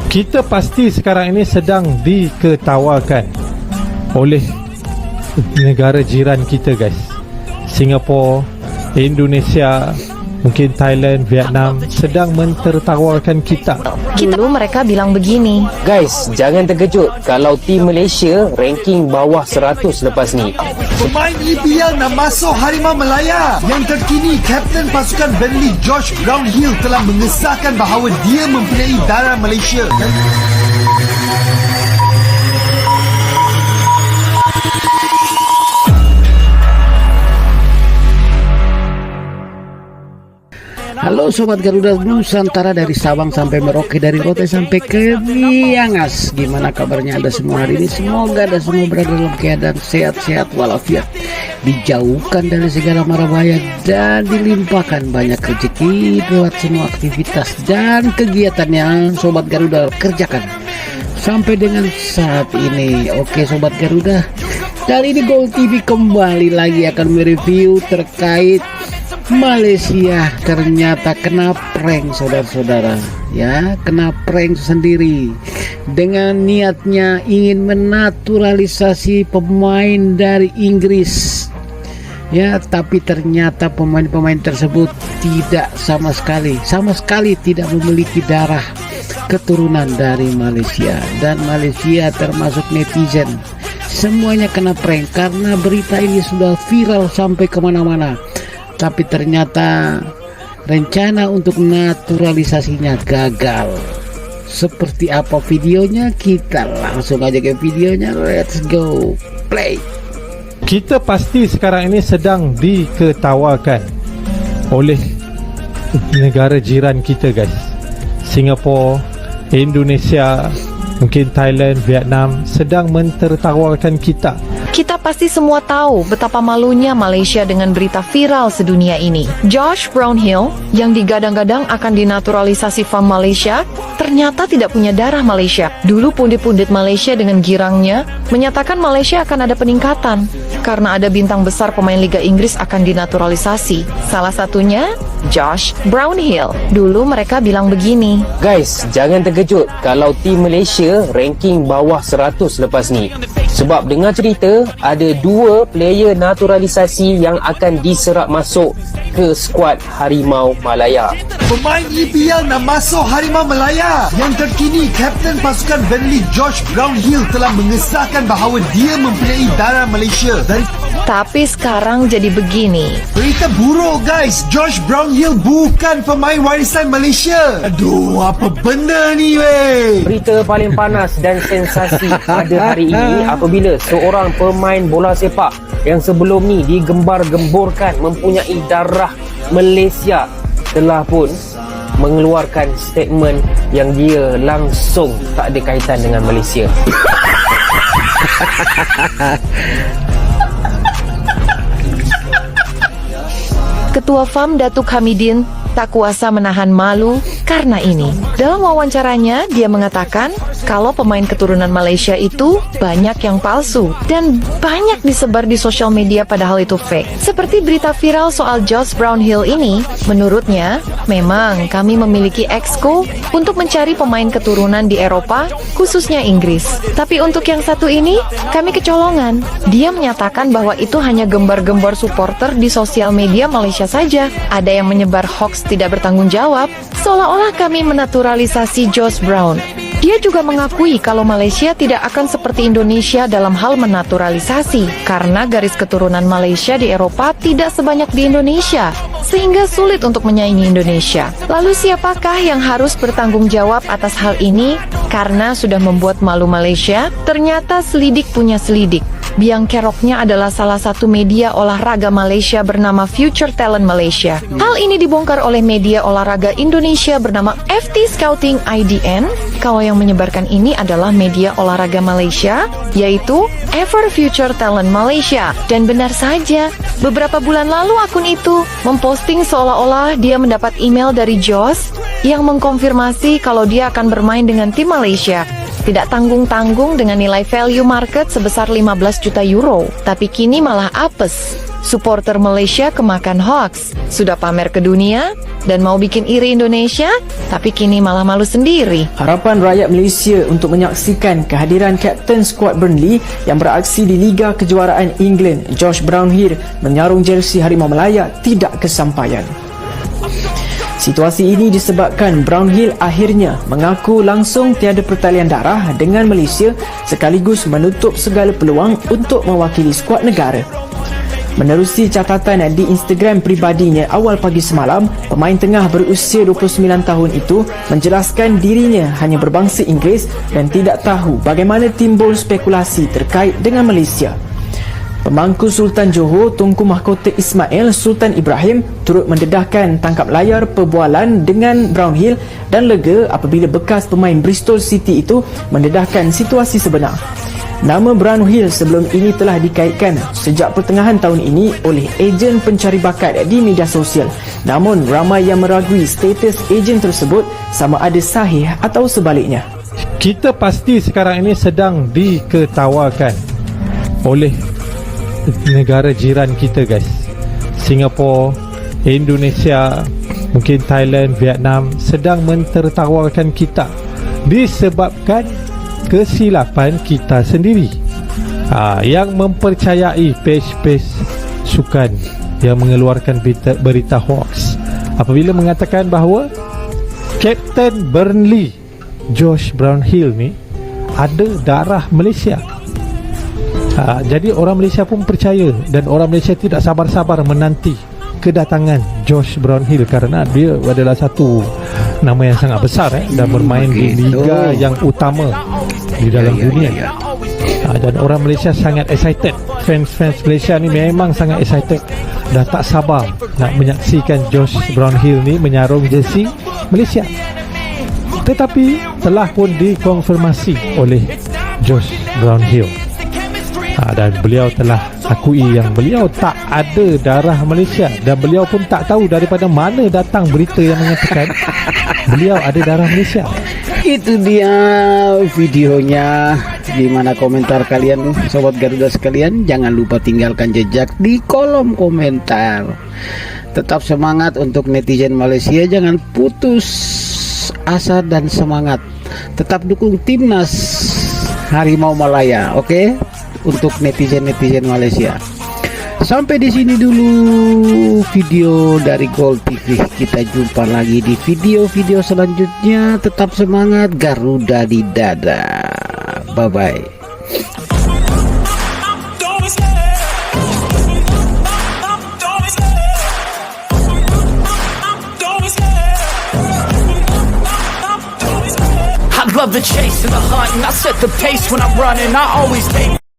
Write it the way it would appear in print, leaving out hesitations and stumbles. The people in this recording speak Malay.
Kita pasti sekarang ini sedang diketawakan oleh negara jiran kita, guys. Singapura, Indonesia, mungkin Thailand, Vietnam sedang mentertawakan kita. Dulu mereka bilang begini, Guys, jangan terkejut kalau tim Malaysia ranking bawah 100 lepas ni. Pemain EPL nak masuk Harimau Malaya. Yang terkini, Kapten pasukan Burnley Josh Brownhill telah mengesahkan bahawa dia mempunyai darah Malaysia. Halo Sobat Garuda Nusantara, dari Sabang sampai Merauke, dari Rote sampai ke Miangas. Gimana kabarnya Anda semua hari ini? Semoga Anda semua berada dalam keadaan sehat-sehat walafiat, dijauhkan dari segala mara bahaya, dan dilimpahkan banyak rezeki buat semua aktivitas dan kegiatan yang Sobat Garuda kerjakan sampai dengan saat ini. Oke Sobat Garuda, kali ini Gold TV kembali lagi akan mereview terkait Malaysia ternyata kena prank, saudara-saudara, ya, kena prank sendiri dengan niatnya ingin menaturalisasi pemain dari Inggris, ya, tapi ternyata pemain-pemain tersebut tidak sama sekali tidak memiliki darah keturunan dari Malaysia, dan Malaysia termasuk netizen semuanya kena prank karena berita ini sudah viral sampai kemana-mana. Tapi ternyata rencana untuk naturalisasinya gagal. Seperti apa videonya? Kita langsung aja ke videonya. Let's go play. Kita pasti sekarang ini sedang diketawakan oleh negara jiran kita, guys. Singapura, Indonesia, mungkin Thailand, Vietnam sedang mentertawakan kita. kita pasti semua tahu betapa malunya Malaysia dengan berita viral sedunia ini. Josh Brownhill yang digadang-gadang akan dinaturalisasi fam Malaysia ternyata tidak punya darah Malaysia. Dulu pundit-pundit Malaysia dengan girangnya menyatakan Malaysia akan ada peningkatan karena ada bintang besar pemain Liga Inggris akan dinaturalisasi. Salah satunya Josh Brownhill. Dulu mereka bilang begini, Guys, jangan terkejut kalau tim Malaysia ranking bawah 100 lepas ni. Sebab dengar cerita, ada 2 player naturalisasi yang akan diserap masuk ke skuad Harimau Malaya. Pemain EPL nak masuk Harimau Malaya. Yang terkini, Kapten pasukan Burnley Josh Brownhill telah mengesahkan bahawa dia mempunyai darah Malaysia. Dan tapi sekarang jadi begini. berita buruk guys, Josh Brownhill bukan pemain warisan Malaysia. Aduh, apa benda ni weh? Berita paling panas dan sensasi pada hari ini apabila seorang pemain bola sepak yang sebelum ni digembar-gemborkan mempunyai darah Malaysia telah pun mengeluarkan statement yang dia langsung tak ada kaitan dengan Malaysia. Ketua FAM Datuk Hamidin tak kuasa menahan malu karena ini. Dalam wawancaranya, dia mengatakan kalau pemain keturunan Malaysia itu banyak yang palsu dan banyak disebar di sosial media padahal itu fake. Seperti berita viral soal Josh Brownhill ini, menurutnya, memang kami memiliki exco untuk mencari pemain keturunan di Eropa, khususnya Inggris. Tapi untuk yang satu ini, kami kecolongan. Dia menyatakan bahwa itu hanya gembar-gembar supporter di sosial media Malaysia saja. Ada yang menyebar hoax tidak bertanggung jawab, seolah-olah kami menaturalisasi Josh Brown. Dia juga mengakui kalau Malaysia tidak akan seperti Indonesia dalam hal menaturalisasi, karena garis keturunan Malaysia di Eropa tidak sebanyak di Indonesia, sehingga sulit untuk menyaingi Indonesia. Lalu siapakah yang harus bertanggung jawab atas hal ini? Karena sudah membuat malu Malaysia, ternyata selidik punya selidik. Biang keroknya adalah salah satu media olahraga Malaysia bernama Future Talent Malaysia. Hal ini dibongkar oleh media olahraga Indonesia bernama FT Scouting IDN. Kalau yang menyebarkan ini adalah media olahraga Malaysia, yaitu Ever Future Talent Malaysia. Dan benar saja, beberapa bulan lalu akun itu memposting seolah-olah dia mendapat email dari Josh yang mengkonfirmasi kalau dia akan bermain dengan tim Malaysia. Tidak tanggung-tanggung dengan nilai value market sebesar 15 juta euro, tapi kini malah apes. supporter Malaysia kemakan hoax. Sudah pamer ke dunia dan mau bikin iri Indonesia, tapi kini malah malu sendiri. Harapan rakyat Malaysia untuk menyaksikan kehadiran Kapten skuad Burnley yang beraksi di Liga Kejuaraan England, Josh Brownhill, menyarung jersey Harimau Melaya tidak kesampaian. Situasi ini disebabkan Brownhill akhirnya mengaku langsung tiada pertalian darah dengan Malaysia sekaligus menutup segala peluang untuk mewakili skuad negara. Menerusi catatan di Instagram pribadinya awal pagi semalam, pemain tengah berusia 29 tahun itu menjelaskan dirinya hanya berbangsa Inggeris dan tidak tahu bagaimana timbul spekulasi terkait dengan Malaysia. Pemangku Sultan Johor Tunku Mahkota Ismail Sultan Ibrahim turut mendedahkan tangkap layar perbualan dengan Brownhill dan lega apabila bekas pemain Bristol City itu mendedahkan situasi sebenar. Nama Brownhill sebelum ini telah dikaitkan sejak pertengahan tahun ini oleh ejen pencari bakat di media sosial. Namun ramai yang meragui status ejen tersebut sama ada sahih atau sebaliknya. Kita pasti sekarang ini sedang diketawakan oleh negara jiran kita guys. Singapura, Indonesia, mungkin Thailand, Vietnam sedang mentertawakan kita disebabkan kesilapan kita sendiri. Yang mempercayai page-page sukan yang mengeluarkan berita hoax apabila mengatakan bahawa Kapten Burnley Josh Brownhill ni ada darah Malaysia. Jadi orang Malaysia pun percaya dan orang Malaysia tidak sabar-sabar menanti kedatangan Josh Brownhill kerana dia adalah satu nama yang sangat besar dan bermain di liga yang utama di dalam dunia. Dan orang Malaysia sangat excited. Fans Malaysia ni memang sangat excited. Dah tak sabar nak menyaksikan Josh Brownhill ni menyarung jersey Malaysia. Tetapi telah pun dikonfirmasi oleh Josh Brownhill. Dan beliau telah akui yang beliau tak ada darah Malaysia dan beliau pun tak tahu daripada mana datang berita yang mengatakan beliau ada darah Malaysia. Itu dia videonya. Gimana komentar kalian, Sobat Garuda sekalian? Jangan lupa tinggalkan jejak di kolom komentar. Tetap semangat untuk netizen Malaysia, jangan putus asa dan semangat. Tetap dukung timnas Harimau Malaya, oke? Untuk netizen-netizen Malaysia. Sampai di sini dulu video dari Gold TV. Kita jumpa lagi di video-video selanjutnya. Tetap semangat, Garuda di dada. Bye bye. I love the chase and the hunt, and I set the pace when I'm running. I always aim